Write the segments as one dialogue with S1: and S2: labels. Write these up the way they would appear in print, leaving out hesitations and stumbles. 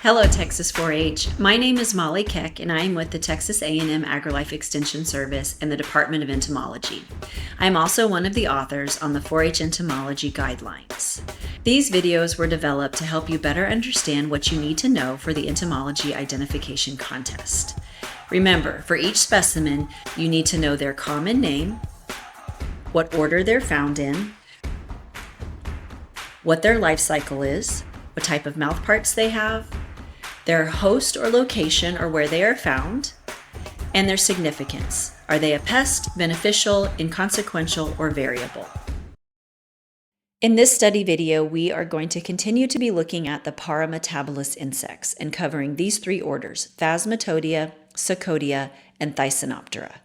S1: Hello, Texas 4-H. My name is Molly Keck, and I am with the Texas A&M AgriLife Extension Service and the Department of Entomology. I am also one of the authors on the 4-H Entomology Guidelines. These videos were developed to help you better understand what you need to know for the Entomology Identification Contest. Remember, for each specimen, you need to know their common name, what order they're found in, what their life cycle is, what type of mouthparts they have, their host or location or where they are found, and their significance. Are they a pest, beneficial, inconsequential, or variable? In this study video, we are going to continue to be looking at the parametabolous insects and covering these three orders: Phasmatodea, Psocodea, and Thysanoptera.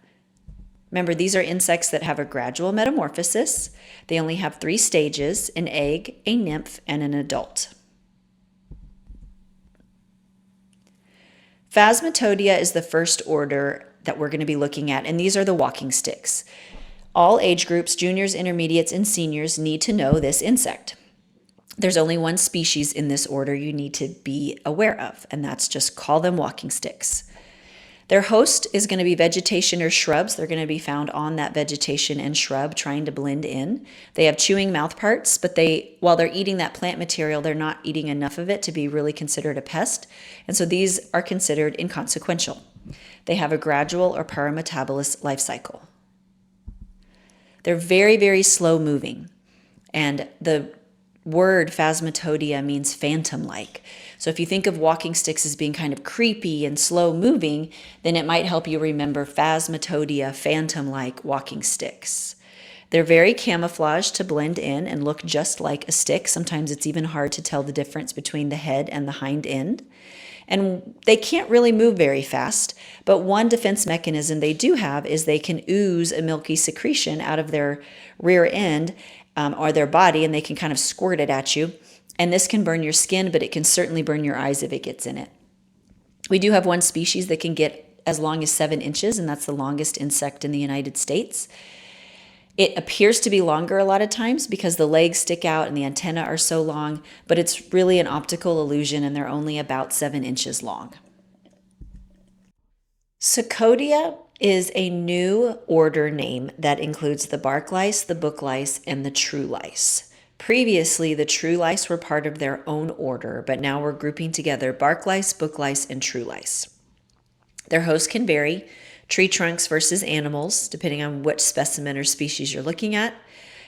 S1: Remember, these are insects that have a gradual metamorphosis. They only have 3 stages: an egg, a nymph, and an adult. Phasmatodea is the first order that we're going to be looking at, and these are the walking sticks. All age groups, juniors, intermediates, and seniors, need to know this insect. There's only one species in this order you need to be aware of, and that's just call them walking sticks. Their host is going to be vegetation or shrubs. They're going to be found on that vegetation and shrub trying to blend in. They have chewing mouth parts, but while they're eating that plant material, they're not eating enough of it to be really considered a pest. And so these are considered inconsequential. They have a gradual or parametabolous life cycle. They're very, very slow moving. And the word Phasmatodea means phantom-like. So if you think of walking sticks as being kind of creepy and slow moving, then it might help you remember Phasmatodea, phantom-like walking sticks. They're very camouflaged to blend in and look just like a stick. Sometimes it's even hard to tell the difference between the head and the hind end. And they can't really move very fast, but one defense mechanism they do have is they can ooze a milky secretion out of their rear end or their body, and they can kind of squirt it at you. And this can burn your skin, but it can certainly burn your eyes if it gets in it. We do have one species that can get as long as 7 inches, and that's the longest insect in the United States. It appears to be longer a lot of times because the legs stick out and the antennae are so long, but it's really an optical illusion, and they're only about 7 inches long. Psocodea is a new order name that includes the bark lice, the book lice, and the true lice. Previously, the true lice were part of their own order, but now we're grouping together bark lice, book lice, and true lice. Their host can vary: tree trunks versus animals, depending on which specimen or species you're looking at,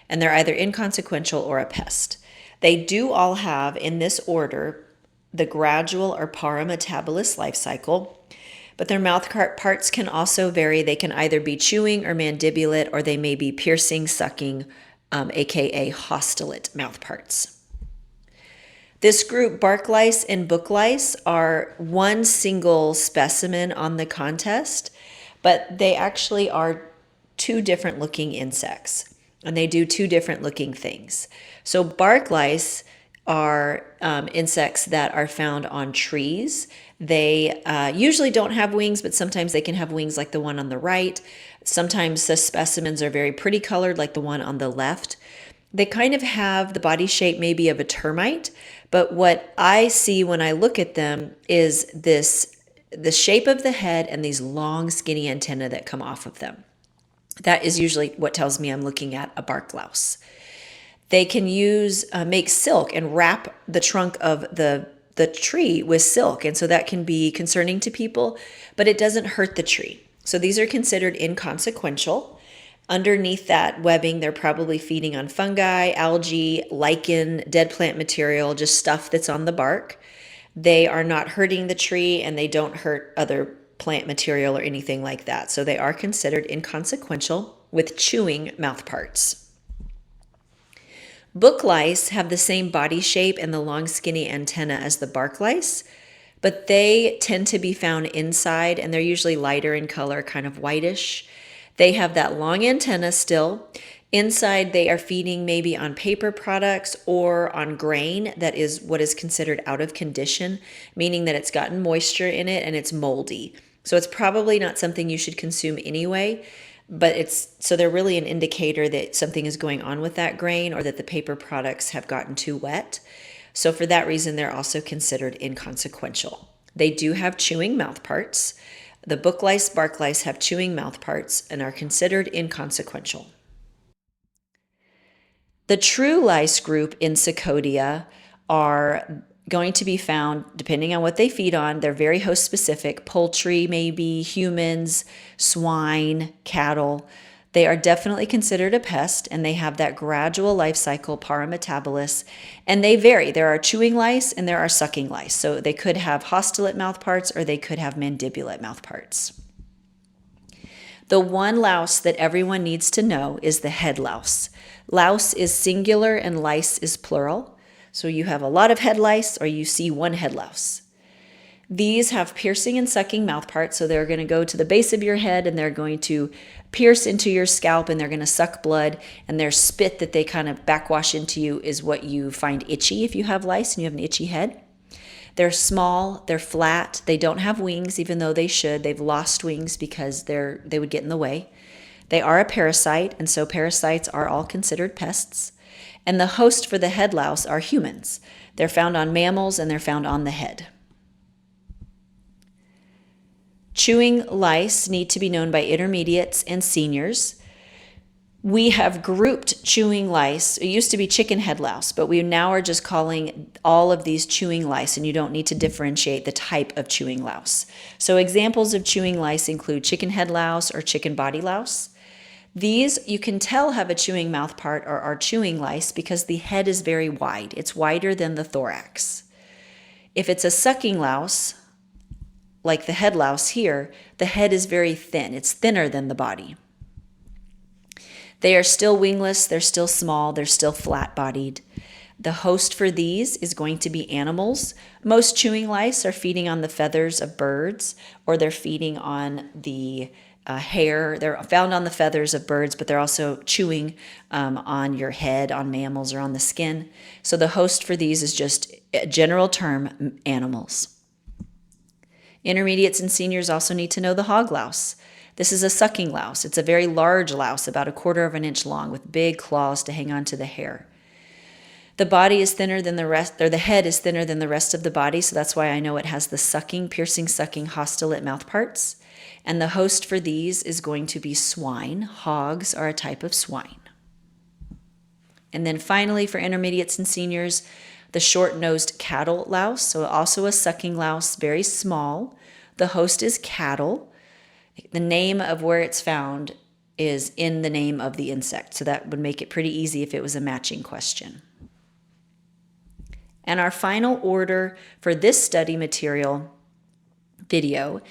S1: and they're either inconsequential or a pest. They do all have, in this order, the gradual or parametabolous life cycle, but their mouth parts can also vary. They can either be chewing or mandibulate, or they may be piercing, sucking, aka haustellate mouth parts. This group, bark lice and book lice, are one single specimen on the contest, but they actually are 2 different looking insects, and they do 2 different looking things. So bark lice are insects that are found on trees. They usually don't have wings, but sometimes they can have wings like the one on the right. Sometimes the specimens are very pretty colored like the one on the left. They kind of have the body shape maybe of a termite, but what I see when I look at them is the shape of the head and these long skinny antennae that come off of them. That is usually what tells me I'm looking at a bark louse. They can make silk and wrap the trunk of the tree with silk, and so that can be concerning to people, but it doesn't hurt the tree. So these are considered inconsequential. Underneath that webbing, they're probably feeding on fungi, algae, lichen, dead plant material, just stuff that's on the bark. They are not hurting the tree, and they don't hurt other plant material or anything like that. So they are considered inconsequential with chewing mouth parts. Book lice have the same body shape and the long skinny antenna as the bark lice, but they tend to be found inside, and they're usually lighter in color, kind of whitish. They have that long antenna still. Inside, they are feeding maybe on paper products or on grain that is what is considered out of condition, meaning that it's gotten moisture in it and it's moldy. So it's probably not something you should consume anyway. But so they're really an indicator that something is going on with that grain, or that the paper products have gotten too wet. So for that reason, they're also considered inconsequential. They do have chewing mouth parts. The book lice, bark lice have chewing mouth parts and are considered inconsequential. The true lice group in Psocodea are going to be found, depending on what they feed on, they're very host specific, poultry, maybe humans, swine, cattle. They are definitely considered a pest, and they have that gradual life cycle parametabolus, and they vary. There are chewing lice and there are sucking lice. So they could have haustellate mouthparts or they could have mandibulate mouthparts. The one louse that everyone needs to know is the head louse. Louse is singular and lice is plural. So you have a lot of head lice or you see one head louse. These have piercing and sucking mouthparts, so they're going to go to the base of your head and they're going to pierce into your scalp and they're going to suck blood, and their spit that they kind of backwash into you is what you find itchy if you have lice and you have an itchy head. They're small, they're flat, they don't have wings even though they should. They've lost wings because they would get in the way. They are a parasite, and so parasites are all considered pests. And the host for the head louse are humans. They're found on mammals and they're found on the head. Chewing lice need to be known by intermediates and seniors. We have grouped chewing lice. It used to be chicken head louse, but we now are just calling all of these chewing lice, and you don't need to differentiate the type of chewing louse. So examples of chewing lice include chicken head louse or chicken body louse. These you can tell have a chewing mouth part or are chewing lice because the head is very wide. It's wider than the thorax. If it's a sucking louse, like the head louse here, the head is very thin. It's thinner than the body. They are still wingless, they're still small, they're still flat-bodied. The host for these is going to be animals. Most chewing lice are feeding on the feathers of birds, or they're feeding on the hair. They're found on the feathers of birds, but they're also chewing on your head, on mammals, or on the skin. So the host for these is just a general term, animals. Intermediates and seniors also need to know the hog louse. This is a sucking louse. It's a very large louse, about 1/4 of an inch long, with big claws to hang on to the hair. The body is thinner than the rest, or the head is thinner than the rest of the body, so that's why I know it has the sucking, piercing, sucking, haustellate mouth parts. And the host for these is going to be swine. Hogs are a type of swine. And then finally, for intermediates and seniors, the short-nosed cattle louse, so also a sucking louse, very small. The host is cattle. The name of where it's found is in the name of the insect, so that would make it pretty easy if it was a matching question. And our final order for this study material video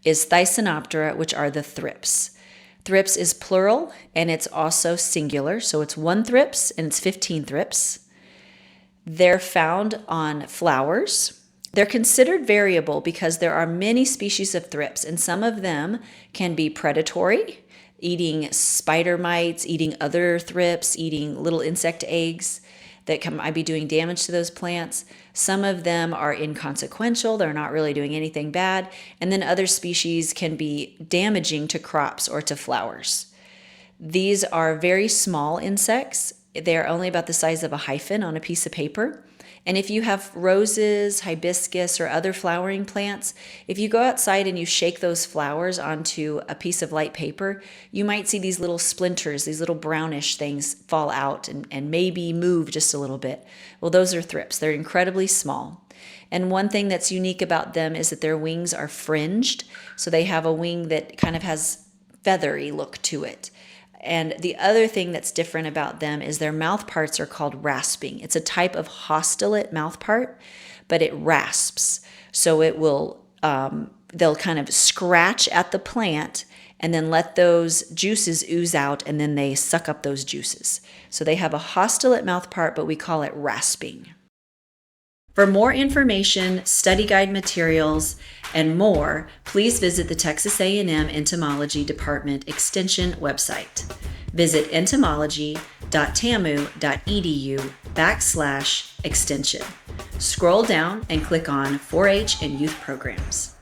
S1: is Thysanoptera, which are the thrips. Thrips is plural and it's also singular, so it's 1 thrips and it's 15 thrips. They're found on flowers. They're considered variable because there are many species of thrips, and some of them can be predatory, eating spider mites, eating other thrips, eating little insect eggs that might be doing damage to those plants. Some of them are inconsequential. They're not really doing anything bad. And then other species can be damaging to crops or to flowers. These are very small insects. They're only about the size of a hyphen on a piece of paper. And if you have roses, hibiscus, or other flowering plants, if you go outside and you shake those flowers onto a piece of light paper, you might see these little splinters, these little brownish things fall out and maybe move just a little bit. Well, those are thrips. They're incredibly small. And one thing that's unique about them is that their wings are fringed. So they have a wing that kind of has feathery look to it. And the other thing that's different about them is their mouth parts are called rasping. It's a type of haustellate mouth part, but it rasps. So it will, they'll kind of scratch at the plant and then let those juices ooze out, and then they suck up those juices. So they have a haustellate mouth part, but we call it rasping. For more information, study guide materials, and more, please visit the Texas A&M Entomology Department Extension website. Visit entomology.tamu.edu/extension. Scroll down and click on 4-H and Youth Programs.